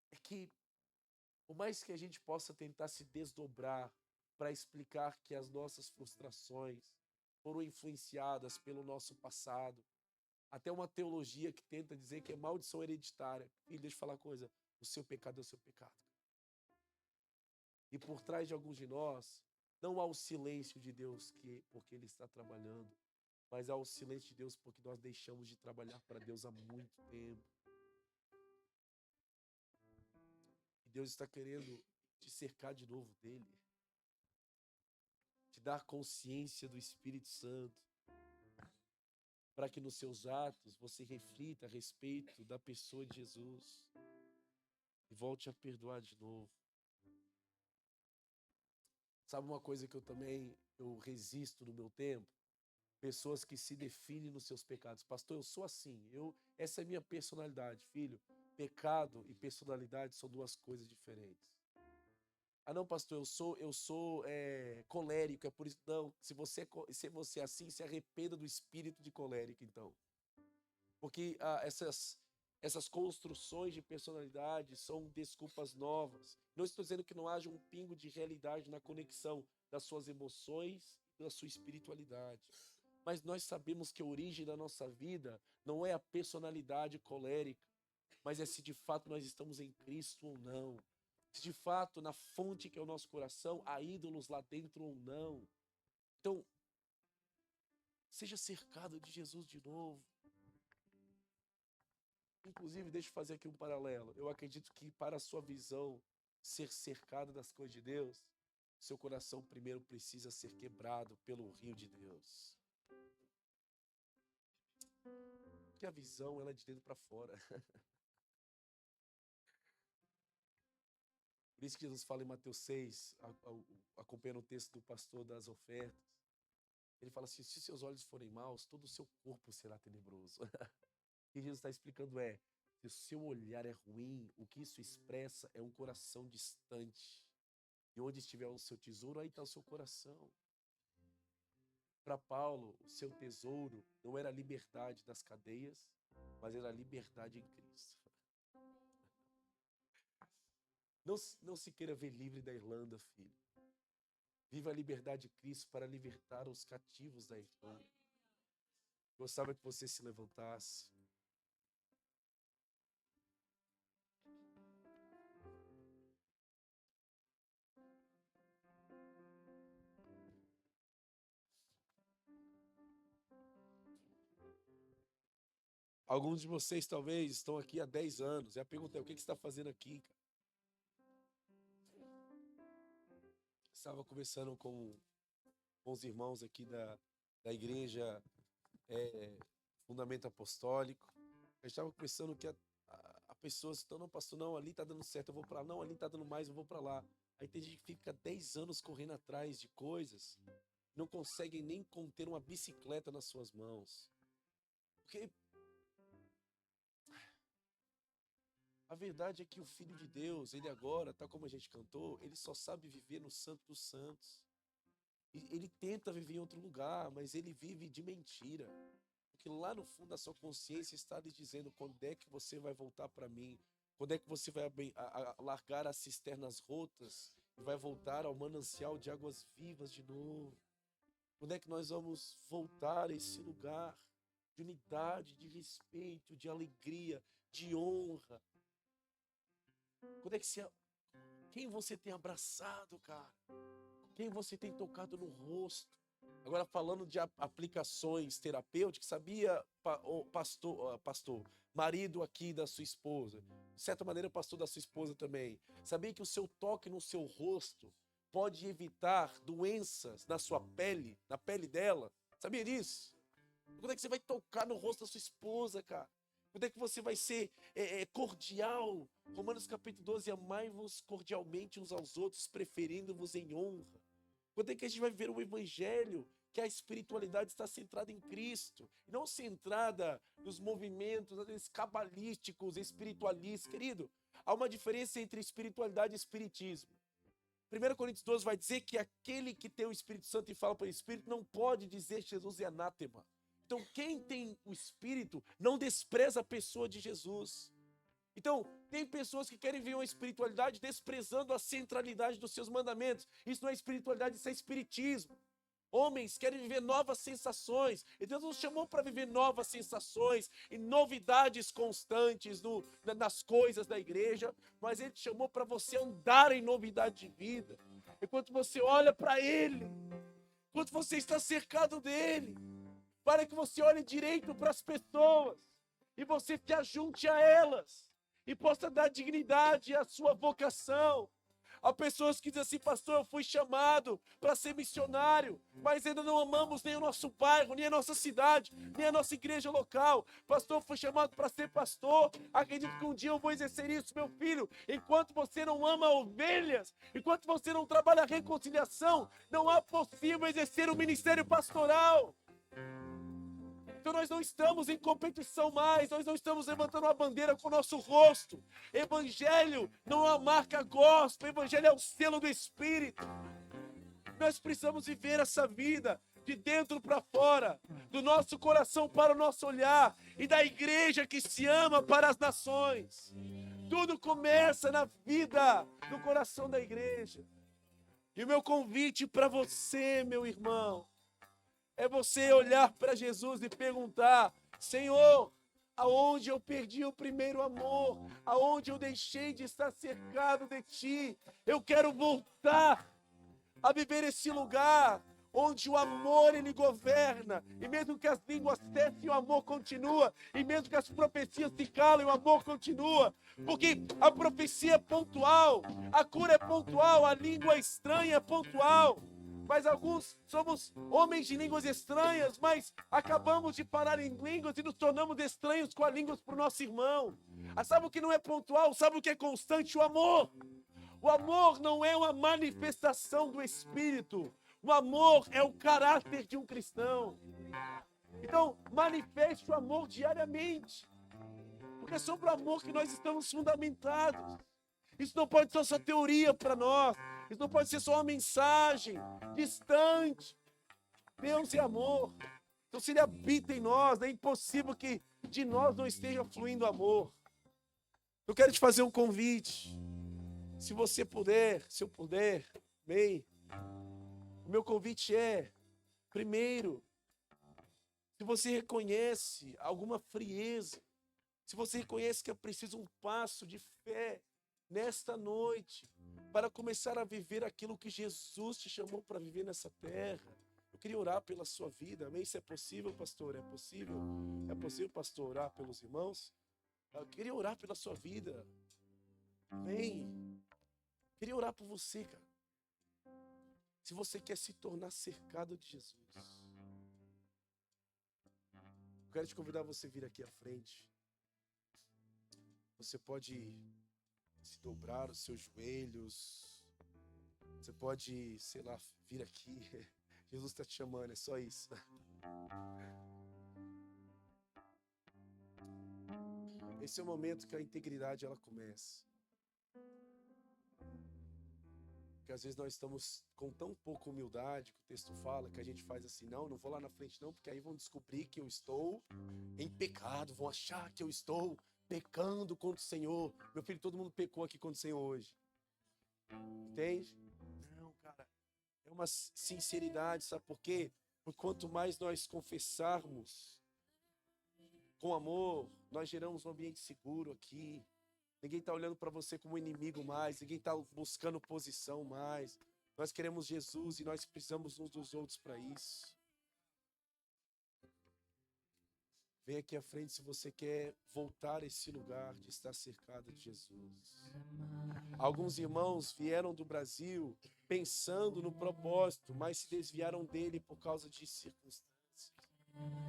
é que, por mais que a gente possa tentar se desdobrar para explicar que as nossas frustrações foram influenciadas pelo nosso passado, até uma teologia que tenta dizer que é maldição hereditária. Filho, deixa eu falar uma coisa, o seu pecado é o seu pecado. E por trás de alguns de nós, não há o silêncio de Deus porque Ele está trabalhando, mas há o silêncio de Deus porque nós deixamos de trabalhar para Deus há muito tempo. E Deus está querendo te cercar de novo dele, te dar consciência do Espírito Santo, para que nos seus atos você reflita a respeito da pessoa de Jesus e volte a perdoar de novo. Sabe uma coisa que eu resisto no meu tempo? Pessoas que se definem nos seus pecados. Pastor, eu sou assim, essa é minha personalidade. Filho, pecado e personalidade são duas coisas diferentes. Ah, não, pastor, eu sou colérico, é por isso. Não, se você é assim, se arrependa do espírito de colérico, então. Porque essas construções de personalidade são desculpas novas. Não estou dizendo que não haja um pingo de realidade na conexão das suas emoções e da sua espiritualidade. Mas nós sabemos que a origem da nossa vida não é a personalidade colérica, mas é se de fato nós estamos em Cristo ou não. Se de fato, na fonte que é o nosso coração, há ídolos lá dentro ou não. Então, seja cercado de Jesus de novo. Inclusive, deixa eu fazer aqui um paralelo. Eu acredito que para a sua visão ser cercado das coisas de Deus, seu coração primeiro precisa ser quebrado pelo rio de Deus. Porque a visão, ela é de dentro para fora. Por isso que Jesus fala em Mateus 6, acompanhando o texto do pastor das ofertas. Ele fala assim, se seus olhos forem maus, todo o seu corpo será tenebroso. O que Jesus está explicando se o seu olhar é ruim, o que isso expressa é um coração distante. E onde estiver o seu tesouro, aí está o seu coração. Para Paulo, o seu tesouro não era a liberdade das cadeias, mas era a liberdade em Cristo. Não se queira ver livre da Irlanda, filho. Viva a liberdade de Cristo para libertar os cativos da Irlanda. Gostava que você se levantasse. Alguns de vocês talvez estão aqui há 10 anos. E a pergunta é, o que você está fazendo aqui, cara? Estava conversando com os irmãos aqui da igreja Fundamento Apostólico. A gente estava conversando que a pessoa se tornou, pastor, não, ali está dando certo, eu vou para lá. Não, ali está dando mais, eu vou para lá. Aí tem gente que fica 10 anos correndo atrás de coisas, não conseguem nem conter uma bicicleta nas suas mãos. Porque a verdade é que o Filho de Deus, ele agora, tal como a gente cantou, ele só sabe viver no Santo dos Santos. Ele tenta viver em outro lugar, mas ele vive de mentira. Porque lá no fundo da sua consciência está lhe dizendo quando é que você vai voltar para mim, quando é que você vai largar as cisternas rotas e vai voltar ao manancial de águas vivas de novo. Quando é que nós vamos voltar a esse lugar de unidade, de respeito, de alegria, de honra? Quando é que quem você tem abraçado, cara? Quem você tem tocado no rosto? Agora, falando de aplicações terapêuticas, sabia, pastor, marido aqui da sua esposa, de certa maneira, pastor da sua esposa também, sabia que o seu toque no seu rosto pode evitar doenças na sua pele, na pele dela? Sabia disso? Quando é que você vai tocar no rosto da sua esposa, cara? Quando é que você vai ser cordial? Romanos capítulo 12, amai-vos cordialmente uns aos outros, preferindo-vos em honra. Quando é que a gente vai ver o evangelho? Que a espiritualidade está centrada em Cristo, e não centrada nos movimentos, às vezes, cabalísticos, espiritualistas. Querido, há uma diferença entre espiritualidade e espiritismo. 1 Coríntios 12 vai dizer que aquele que tem o Espírito Santo e fala pelo Espírito não pode dizer Jesus é anátema. Então, quem tem o Espírito não despreza a pessoa de Jesus. Então, tem pessoas que querem ver uma espiritualidade desprezando a centralidade dos seus mandamentos. Isso não é espiritualidade, isso é espiritismo. Homens querem viver novas sensações. E Deus nos chamou para viver novas sensações e novidades constantes nas coisas da igreja. Mas Ele te chamou para você andar em novidade de vida. Enquanto você olha para Ele, enquanto você está cercado dEle, para que você olhe direito para as pessoas e você se ajunte a elas e possa dar dignidade à sua vocação. Há pessoas que dizem assim: pastor, eu fui chamado para ser missionário, mas ainda não amamos nem o nosso bairro, nem a nossa cidade, nem a nossa igreja local. Pastor, eu fui chamado para ser pastor, acredito que um dia eu vou exercer isso, meu filho. Enquanto você não ama ovelhas, enquanto você não trabalha a reconciliação, não é possível exercer o ministério pastoral. Então nós não estamos em competição mais, nós não estamos levantando uma bandeira com o nosso rosto. Evangelho não é uma marca gospel, evangelho é o selo do Espírito. Nós precisamos viver essa vida de dentro para fora, do nosso coração para o nosso olhar, e da igreja que se ama para as nações. Tudo começa na vida, no coração da igreja. E o meu convite para você, meu irmão, é você olhar para Jesus e perguntar: Senhor, aonde eu perdi o primeiro amor? Aonde eu deixei de estar cercado de Ti? Eu quero voltar a viver esse lugar onde o amor ele governa, e mesmo que as línguas cessem, o amor continua, e mesmo que as profecias se calem, o amor continua, porque a profecia é pontual, a cura é pontual, a língua estranha é pontual. Mas alguns somos homens de línguas estranhas, mas acabamos de parar em línguas e nos tornamos estranhos com as línguas para o nosso irmão. Sabe o que não é pontual? Sabe o que é constante? O amor. O amor não é uma manifestação do Espírito. O amor é o caráter de um cristão. Então, manifeste o amor diariamente. Porque é sobre o amor que nós estamos fundamentados. Isso não pode ser só teoria para nós. Isso não pode ser só uma mensagem distante. Deus é amor. Então, se Ele habita em nós, é impossível que de nós não esteja fluindo amor. Eu quero te fazer um convite. Se você puder, se eu puder, bem, o meu convite é, primeiro, se você reconhece alguma frieza, se você reconhece que é preciso um passo de fé nesta noite, para começar a viver aquilo que Jesus te chamou para viver nessa terra, eu queria orar pela sua vida, amém? Isso é possível, pastor? É possível? É possível, pastor, orar pelos irmãos? Eu queria orar pela sua vida, amém? Eu queria orar por você, cara. Se você quer se tornar cercado de Jesus, eu quero te convidar a você vir aqui à frente. Você pode se dobrar os seus joelhos. Você pode, sei lá, vir aqui. Jesus está te chamando, é só isso. Esse é o momento que a integridade ela começa. Porque às vezes nós estamos com tão pouca humildade, que o texto fala, que a gente faz assim: não vou lá na frente não, porque aí vão descobrir que eu estou em pecado, vão achar que eu estou pecando contra o Senhor. Meu filho, todo mundo pecou aqui contra o Senhor hoje. Entende? Não, cara. É uma sinceridade, sabe por quê? Porque quanto mais nós confessarmos com amor, nós geramos um ambiente seguro aqui. Ninguém está olhando para você como inimigo mais, ninguém está buscando posição mais. Nós queremos Jesus e nós precisamos uns dos outros para isso. Vem aqui à frente se você quer voltar a esse lugar de estar cercado de Jesus. Alguns irmãos vieram do Brasil pensando no propósito, mas se desviaram dele por causa de circunstâncias.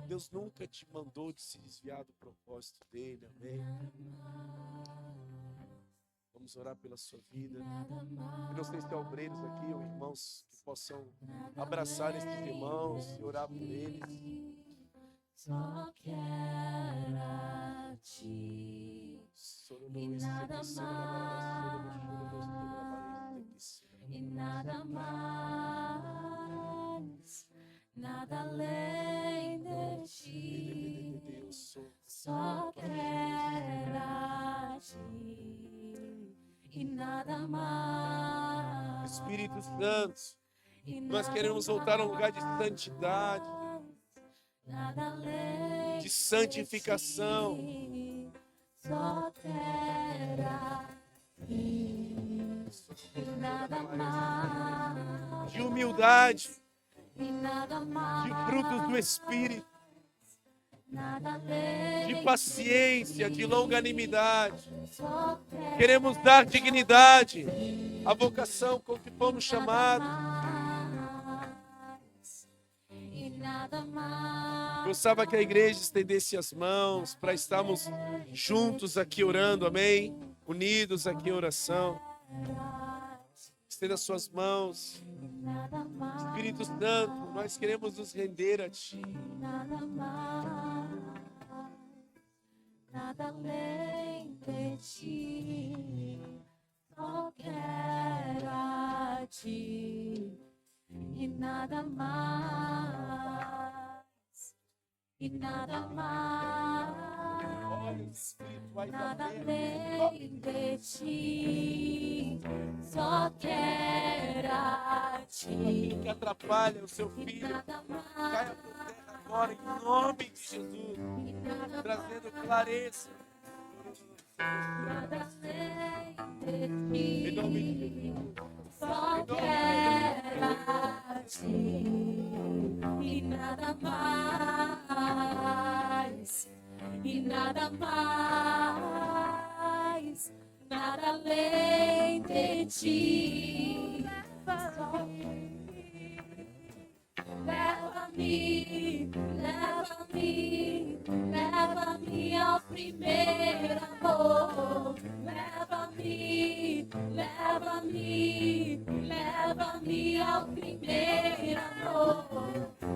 Deus nunca te mandou de se desviar do propósito dele, amém? Vamos orar pela sua vida. Eu não sei se há obreiros aqui ou irmãos que possam abraçar esses irmãos e orar por eles. Só quero a ti e nada mais, e nada mais, nada além de ti. Só quero a ti e nada mais. Espírito Santo, nós queremos voltar a um lugar de santidade, de santificação, só terá e nada mais, de humildade, e nada de mais, frutos do Espírito, nada além, de paciência, de longanimidade. só terá Queremos dar dignidade à vocação com que fomos chamados. mais, e nada mais. Gostava que a igreja estendesse as mãos para estarmos juntos aqui orando, amém? Unidos aqui em oração. Estenda suas mãos. Espírito Santo, nós queremos nos render a Ti. Nada mais, nada além de ti, só quero a ti e nada mais, e nada mais, nada além de ti, só quero a ti. Que atrapalha o seu filho, Nada caia por terra agora em nome de Jesus, trazendo clareza. nada além de Em nome de ti, Jesus. só quero a ti e nada mais, e nada mais, nada além de ti. Leva-me, leva-me, leva-me ao primeiro amor. Leva-me, leva-me, leva-me ao primeiro amor.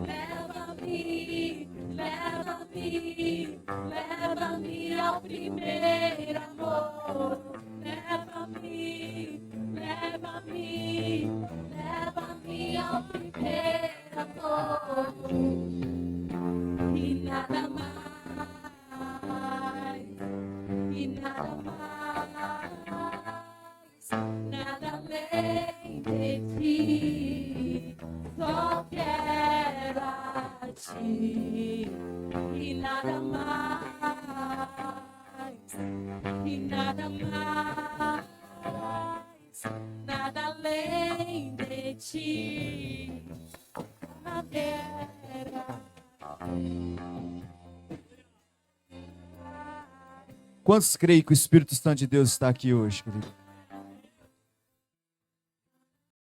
Leva-me, leva-me, leva-me ao primeiro amor. Leva-me, leva-me, leva-me ao primeiro amor. E nada mais, e nada mais, nada além de ti, só quero a ti e nada mais, e nada mais, nada além de ti, na terra. Quantos creem que o Espírito Santo de Deus está aqui hoje, querido?